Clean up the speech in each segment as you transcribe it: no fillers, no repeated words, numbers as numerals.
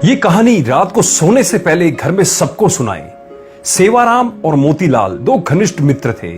ये कहानी रात को सोने से पहले घर में सबको सुनाई। सेवाराम और मोतीलाल दो घनिष्ठ मित्र थे।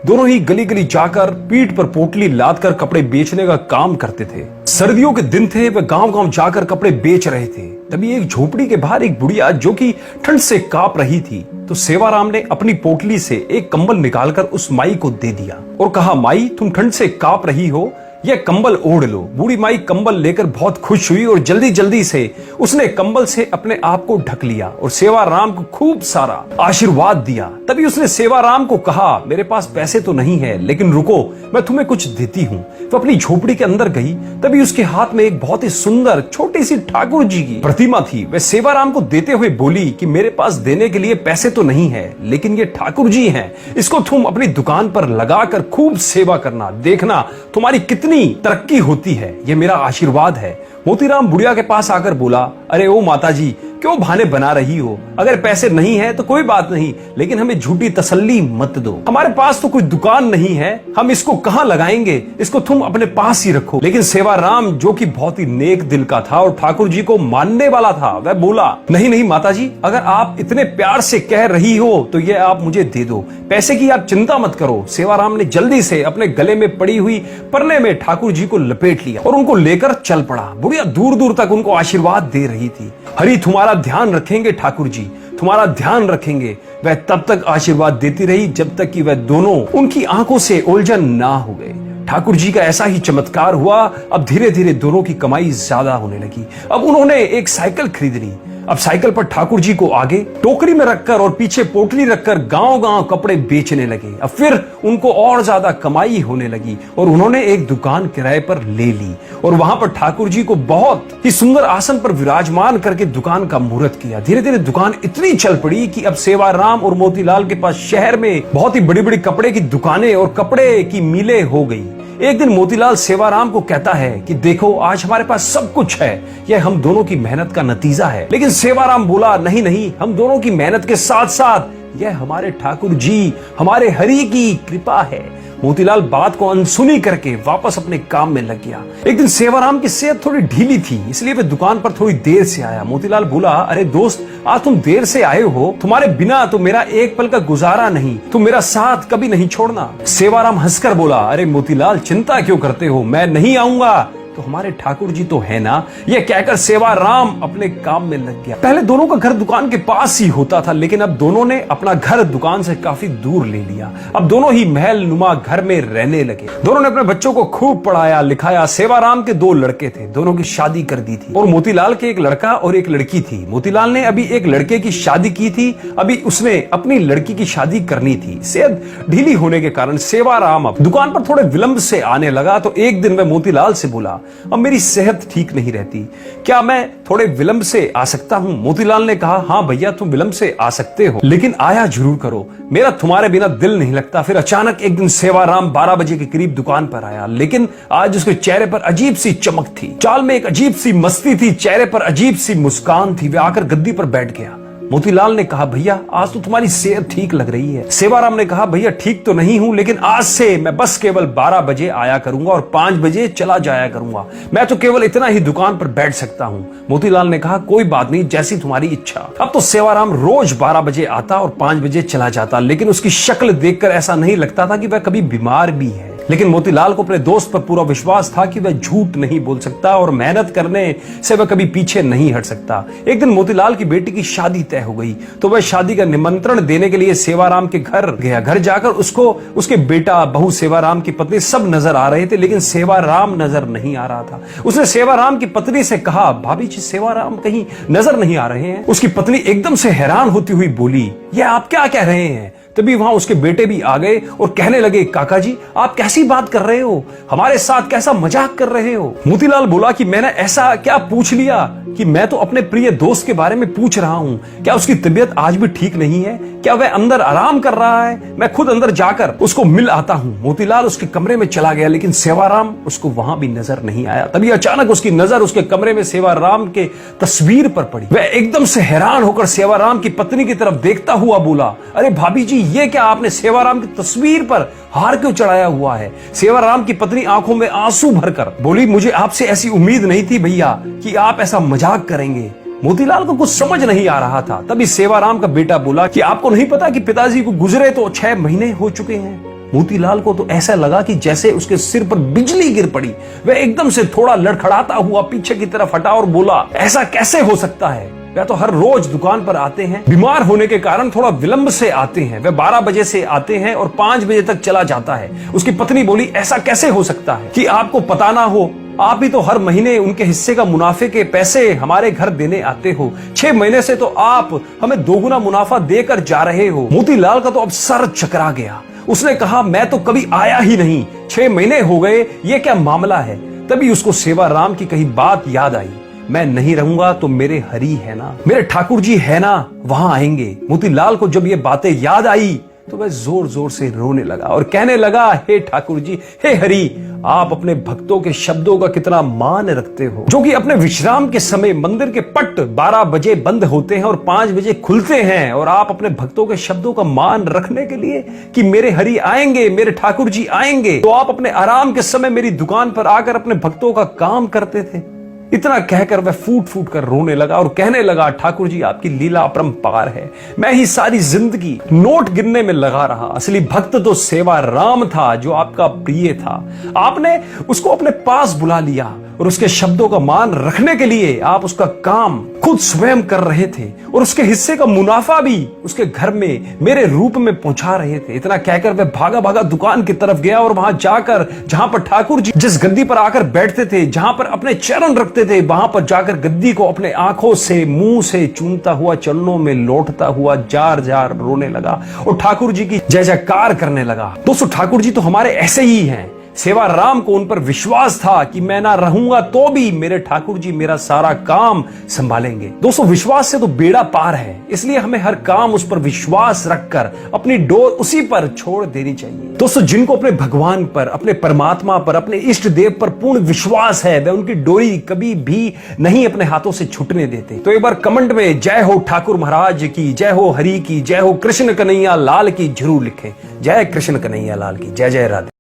दोनों ही गली गली जाकर पीठ पर पोटली लादकर कपड़े बेचने का काम करते थे। सर्दियों के दिन थे, वे गांव गांव जाकर कपड़े बेच रहे थे। तभी एक झोपड़ी के बाहर एक बुढ़िया जो कि ठंड से कांप रही थी, तो सेवाराम ने अपनी पोटली से एक कंबल निकालकर उस माई को दे दिया और कहा, माई तुम ठंड से कांप रही हो, यह कंबल ओढ़ लो। बूढ़ी माई कंबल लेकर बहुत खुश हुई और जल्दी जल्दी से उसने कंबल से अपने आप को ढक लिया और सेवाराम को खूब सारा आशीर्वाद दिया। तभी उसने सेवाराम को कहा, मेरे पास पैसे तो नहीं है, लेकिन रुको, मैं तुम्हें कुछ देती हूँ। वो अपनी झोपड़ी के अंदर गई। तभी उसके हाथ में एक बहुत ही सुंदर छोटी सी ठाकुर जी की प्रतिमा थी। वह सेवाराम को देते हुए बोली कि मेरे पास देने के लिए पैसे तो नहीं है, लेकिन ये ठाकुर जी हैं, इसको तुम अपनी दुकान पर लगाकर खूब सेवा करना, देखना तुम्हारी कितनी तरक्की होती है, ये मेरा आशीर्वाद है। मोतीराम बुढ़िया के पास आकर बोला, अरे ओ माताजी, क्यों बहाने बना रही हो? अगर पैसे नहीं है तो कोई बात नहीं, लेकिन हमें झूठी तसल्ली मत दो। हमारे पास तो कोई दुकान नहीं है, हम इसको कहां लगाएंगे? इसको तुम अपने पास ही रखो। लेकिन सेवाराम, जो कि बहुत ही नेक दिल का था और ठाकुर जी को मानने वाला था, वह बोला, नहीं नहीं माताजी, अगर आप इतने प्यार से कह रही हो तो ये आप मुझे दे दो, पैसे की आप चिंता मत करो। सेवाराम ने जल्दी से अपने गले में पड़ी हुई परने में ठाकुर जी को लपेट लिया और उनको लेकर चल पड़ा। बुढ़िया दूर दूर तक उनको आशीर्वाद दे रही थी। हरि तुम्हारा ध्यान रखेंगे ठाकुर जी, तुम्हारा ध्यान रखेंगे। वह तब तक आशीर्वाद देती रही जब तक कि वह दोनों उनकी आंखों से ओलझन ना हो गए। ठाकुर जी का ऐसा ही चमत्कार हुआ। अब धीरे धीरे दोनों की कमाई ज्यादा होने लगी। अब उन्होंने एक साइकिल खरीद ली। अब साइकिल पर ठाकुर जी को आगे टोकरी में रखकर और पीछे पोटली रखकर गांव गांव कपड़े बेचने लगे। अब फिर उनको और ज्यादा कमाई होने लगी और उन्होंने एक दुकान किराए पर ले ली और वहां पर ठाकुर जी को बहुत ही सुंदर आसन पर विराजमान करके दुकान का मुहूर्त किया। धीरे धीरे दुकान इतनी चल पड़ी कि अब सेवाराम और मोतीलाल के पास शहर में बहुत ही बड़ी बड़ी कपड़े की दुकानें और कपड़े की मिलें हो गई। एक दिन मोतीलाल सेवाराम को कहता है कि देखो, आज हमारे पास सब कुछ है, यह हम दोनों की मेहनत का नतीजा है। लेकिन सेवाराम बोला, नहीं नहीं, हम दोनों की मेहनत के साथ साथ यह हमारे ठाकुर जी, हमारे हरि की कृपा है। मोतीलाल बात को अनसुनी करके वापस अपने काम में लग गया। एक दिन सेवाराम की सेहत थोड़ी ढीली थी, इसलिए वह दुकान पर थोड़ी देर से आया। मोतीलाल बोला, अरे दोस्त, आज तुम देर से आए हो, तुम्हारे बिना तो मेरा एक पल का गुजारा नहीं, तुम मेरा साथ कभी नहीं छोड़ना। सेवाराम हंसकर बोला, अरे मोतीलाल, चिंता क्यों करते हो, मैं नहीं आऊंगा तो हमारे ठाकुर जी तो है ना। यह कहकर सेवाराम अपने काम में लग गया। पहले दोनों का घर दुकान के पास ही होता था, लेकिन अब दोनों ने अपना घर दुकान से काफी दूर ले लिया। अब दोनों ही महल नुमा घर में रहने लगे। दोनों ने अपने बच्चों को खूब पढ़ाया लिखाया। सेवाराम के दो लड़के थे, दोनों की शादी कर दी थी और मोतीलाल के एक लड़का और एक लड़की थी। मोतीलाल ने अभी एक लड़के की शादी की थी, अभी उसने अपनी लड़की की शादी करनी थी। सेहत ढीली होने के कारण सेवाराम अब दुकान पर थोड़े विलंब से आने लगा। तो एक दिन वह मोतीलाल से बोला, अब मेरी सेहत ठीक नहीं रहती, क्या मैं थोड़े विलंब से आ सकता हूं? मोतीलाल ने कहा, हाँ भैया, तुम विलंब से आ सकते हो, लेकिन आया जरूर करो, मेरा तुम्हारे बिना दिल नहीं लगता। फिर अचानक एक दिन सेवाराम 12 बजे के करीब दुकान पर आया, लेकिन आज उसके चेहरे पर अजीब सी चमक थी, चाल में एक अजीब सी मस्ती थी, चेहरे पर अजीब सी मुस्कान थी। वह आकर गद्दी पर बैठ गया। मोतीलाल ने कहा, भैया, आज तो तुम्हारी सेहत ठीक लग रही है। सेवाराम ने कहा, भैया, ठीक तो नहीं हूं, लेकिन आज से मैं बस केवल 12 बजे आया करूंगा और 5 बजे चला जाया करूंगा। मैं तो केवल इतना ही दुकान पर बैठ सकता हूं। मोतीलाल ने कहा, कोई बात नहीं, जैसी तुम्हारी इच्छा। अब तो सेवाराम रोज 12 बजे आता और 5 बजे चला जाता, लेकिन उसकी शक्ल देखकर ऐसा नहीं लगता था कि वह कभी बीमार भी है। लेकिन मोतीलाल को अपने दोस्त पर पूरा विश्वास था कि वह झूठ नहीं बोल सकता और मेहनत करने से वह कभी पीछे नहीं हट सकता। एक दिन मोतीलाल की बेटी की शादी तय हो गई, तो वह शादी का निमंत्रण देने के लिए सेवाराम के घर गया। घर जाकर उसको उसके बेटा, बहू, सेवाराम की पत्नी सब नजर आ रहे थे, लेकिन सेवाराम नजर नहीं आ रहा था। उसने सेवाराम की पत्नी से कहा, भाभी जी, सेवाराम कहीं नजर नहीं आ रहे हैं। उसकी पत्नी एकदम से हैरान होती हुई बोली, यह आप क्या कह रहे हैं? तभी वहां उसके बेटे भी आ गए और कहने लगे, काका जी, आप कैसी बात कर रहे हो, हमारे साथ कैसा मजाक कर रहे हो? मोतीलाल बोला कि मैंने ऐसा क्या पूछ लिया कि मैं तो अपने प्रिय दोस्त के बारे में पूछ रहा हूं, क्या उसकी तबीयत आज भी ठीक नहीं है? क्या वह अंदर आराम कर रहा है? मैं खुद अंदर जाकर उसको मिल आता हूं। मोतीलाल उसके कमरे में चला गया, लेकिन सेवाराम उसको वहां भी नजर नहीं आया। तभी अचानक उसकी नजर उसके कमरे में सेवाराम के तस्वीर पर पड़ी। वह एकदम से हैरान होकर सेवाराम की पत्नी की तरफ देखता हुआ बोला, अरे भाभी जी, ये क्या आपने सेवाराम की तस्वीर पर हार क्यों चढ़ाया हुआ है? सेवाराम की पत्नी आंखों में आंसू भरकर बोली, मुझे आपसे ऐसी उम्मीद नहीं थी भैया कि आप ऐसा मजाक करेंगे। मोतीलाल को कुछ समझ नहीं आ रहा था। तभी सेवाराम का बेटा बोला कि आपको नहीं पता कि पिताजी को गुजरे तो 6 महीने हो चुके हैं। मोतीलाल को तो ऐसा लगा कि जैसे उसके सिर पर बिजली गिर पड़ी। वह एकदम से थोड़ा लड़खड़ाता हुआ पीछे की तरफ हटा और बोला, ऐसा कैसे हो सकता है? वह तो हर रोज दुकान पर आते हैं, बीमार होने के कारण थोड़ा विलंब से आते हैं। वह 12 बजे से आते हैं और 5 बजे तक चला जाता है। उसकी पत्नी बोली, ऐसा कैसे हो सकता है कि आपको पता ना हो? आप ही तो हर महीने उनके हिस्से का मुनाफे के पैसे हमारे घर देने आते हो। 6 महीने से तो आप हमें दोगुना मुनाफा देकर जा रहे हो। मोतीलाल का तो अब सर चकरा गया। उसने कहा, मैं तो कभी आया ही नहीं, 6 महीने हो गए, ये क्या मामला है? तभी उसको सेवाराम की कही बात याद आई। मैं नहीं रहूंगा तो मेरे हरी है ना, मेरे ठाकुर जी है ना, वहां आएंगे। मोतीलाल को जब ये बातें याद आई तो वह जोर जोर से रोने लगा और कहने लगा, हे ठाकुर जी, हे हरि, आप अपने भक्तों के शब्दों का कितना मान रखते हो, जो कि अपने विश्राम के समय मंदिर के पट 12 बजे बंद होते हैं और 5 बजे खुलते हैं। और आप अपने भक्तों के शब्दों का मान रखने के लिए कि मेरे हरि आएंगे, मेरे ठाकुर जी आएंगे, तो आप अपने आराम के समय मेरी दुकान पर आकर अपने भक्तों का काम करते थे। इतना कहकर वह फूट फूट कर रोने लगा और कहने लगा, ठाकुर जी, आपकी लीला अपरंपार है। मैं ही सारी जिंदगी नोट गिनने में लगा रहा। असली भक्त तो सेवाराम था, जो आपका प्रिय था। आपने उसको अपने पास बुला लिया और उसके शब्दों का मान रखने के लिए आप उसका काम खुद स्वयं कर रहे थे और उसके हिस्से का मुनाफा भी उसके घर में मेरे रूप में पहुंचा रहे थे। इतना कहकर वह भागा भागा दुकान की तरफ गया और वहां जाकर, जहां पर ठाकुर जी जिस गद्दी पर आकर बैठते थे, जहां पर अपने चरण रखते थे, वहां पर जाकर गद्दी को अपने आंखों से, मुंह से चूमता हुआ चरणों में लौटता हुआ जार जार रोने लगा और ठाकुर जी की जय जयकार करने लगा। दोस्तों, ठाकुर जी तो हमारे ऐसे ही हैं। सेवाराम को उन पर विश्वास था कि मैं ना रहूंगा तो भी मेरे ठाकुर जी मेरा सारा काम संभालेंगे। दोस्तों, विश्वास से तो बेड़ा पार है, इसलिए हमें हर काम उस पर विश्वास रखकर अपनी डोर उसी पर छोड़ देनी चाहिए। दोस्तों, जिनको अपने भगवान पर, अपने परमात्मा पर, अपने इष्ट देव पर पूर्ण विश्वास है, वे उनकी डोरी कभी भी नहीं अपने हाथों से छूटने देते। तो एक बार कमेंट में जय हो ठाकुर महाराज की, जय हो हरि की, जय हो कृष्ण कन्हैया लाल की जरूर लिखें। जय कृष्ण कन्हैया लाल की, जय जय राधे।